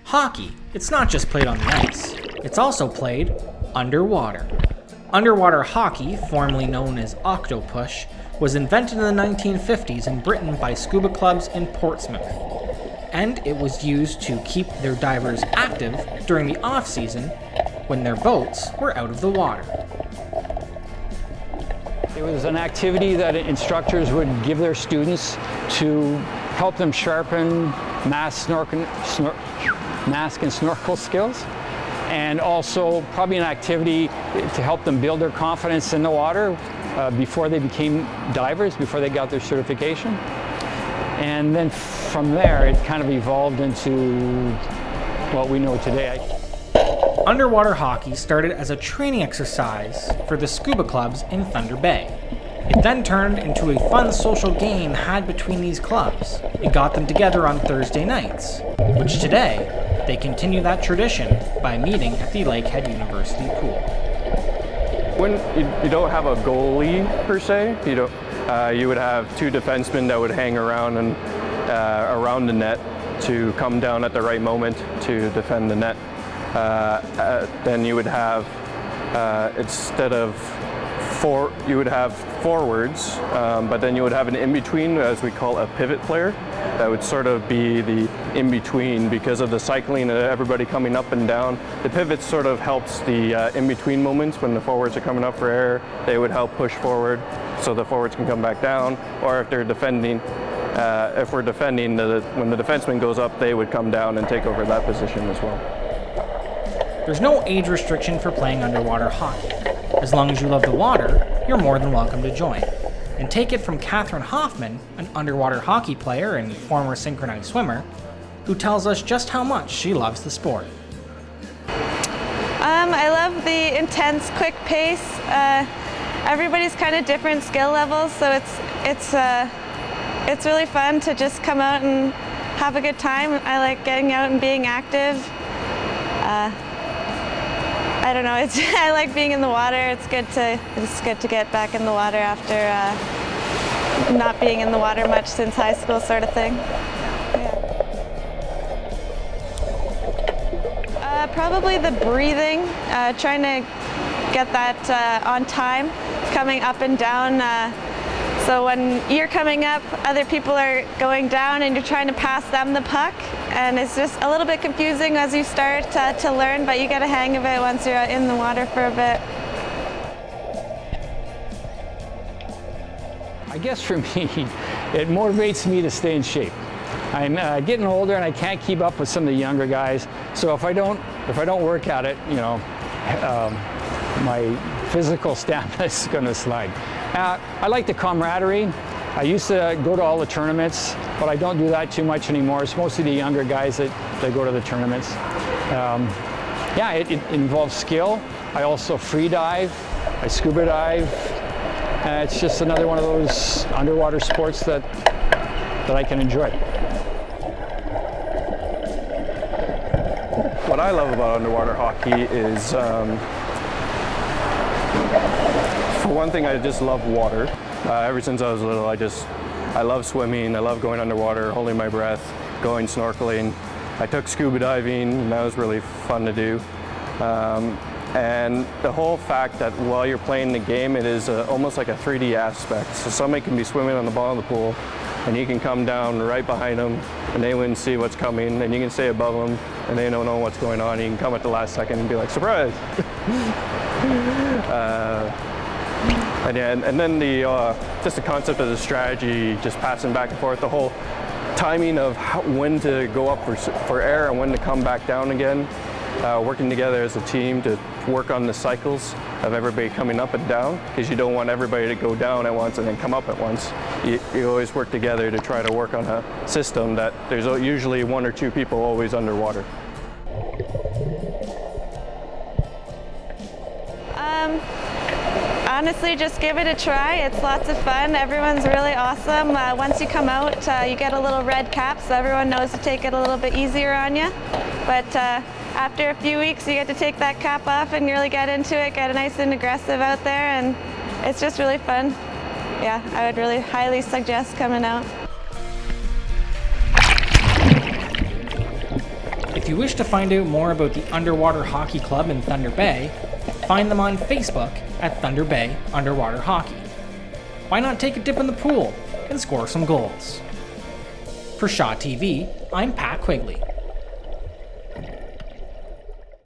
Hockey, it's not just played on the ice, it's also played underwater. Underwater hockey, formerly known as octopush, was invented in the 1950s in Britain by scuba clubs in Portsmouth, and it was used to keep their divers active during the off-season when their boats were out of the water. It was an activity that instructors would give their students to help them sharpen mask and snorkel skills, and also probably an activity to help them build their confidence in the water before they became divers, before they got their certification. And then from there, it kind of evolved into what we know today. Underwater hockey started as a training exercise for the scuba clubs in Thunder Bay. It then turned into a fun social game had between these clubs. It got them together on Thursday nights, which today, they continue that tradition by meeting at the Lakehead University pool. When you don't have a goalie per se, you would have two defensemen that would hang around and around the net to come down at the right moment to defend the net. Then you would have, instead of you would have forwards, but then you would have an in-between, as we call a pivot player, that would sort of be the in-between because of the cycling of everybody coming up and down. The pivot sort of helps the in-between moments when the forwards are coming up for air. They would help push forward so the forwards can come back down, or if they're defending, if we're defending, when the defenseman goes up, they would come down and take over that position as well. There's no age restriction for playing underwater hockey. As long as you love the water, you're more than welcome to join. And take it from Katharine Hoffman, an underwater hockey player and former synchronized swimmer, who tells us just how much she loves the sport. I love the intense, quick pace. Everybody's kind of different skill levels, so it's really fun to just come out and have a good time. I like getting out and being active. I don't know. I like being in the water. It's good to get back in the water after not being in the water much since high school, sort of thing. Yeah. Probably the breathing. Trying to get that on time, coming up and down. So when you're coming up, other people are going down, and you're trying to pass them the puck. And it's just a little bit confusing as you start to learn, but you get a hang of it once you're in the water for a bit. I guess for me, it motivates me to stay in shape. I'm getting older and I can't keep up with some of the younger guys. So if I don't work at it, my physical stamina is going to slide. I like the camaraderie. I used to go to all the tournaments, but I don't do that too much anymore. It's mostly the younger guys that go to the tournaments. Yeah, it involves skill. I also free dive, I scuba dive. It's just another one of those underwater sports that I can enjoy. What I love about underwater hockey is, for one thing, I just love water. Ever since I was little, I love swimming. I love going underwater, holding my breath, going snorkeling. I took scuba diving, and that was really fun to do. And the whole fact that while you're playing the game, it is almost like a 3D aspect. So somebody can be swimming on the bottom of the pool, and you can come down right behind them, and they wouldn't see what's coming, and you can stay above them, and they don't know what's going on. You can come at the last second and be like, surprise! And then just the concept of the strategy, just passing back and forth, the whole timing of when to go up for air and when to come back down again, working together as a team to work on the cycles of everybody coming up and down, because you don't want everybody to go down at once and then come up at once. You always work together to try to work on a system that there's usually one or two people always underwater. Honestly, just give it a try. It's lots of fun. Everyone's really awesome. Once you come out, you get a little red cap, so everyone knows to take it a little bit easier on you. But after a few weeks, you get to take that cap off and really get into it, get nice and aggressive out there, and it's just really fun. Yeah, I would really highly suggest coming out. If you wish to find out more about the Underwater Hockey Club in Thunder Bay, find them on Facebook at Thunder Bay Underwater Hockey. Why not take a dip in the pool and score some goals? For Shaw TV, I'm Pat Quigley.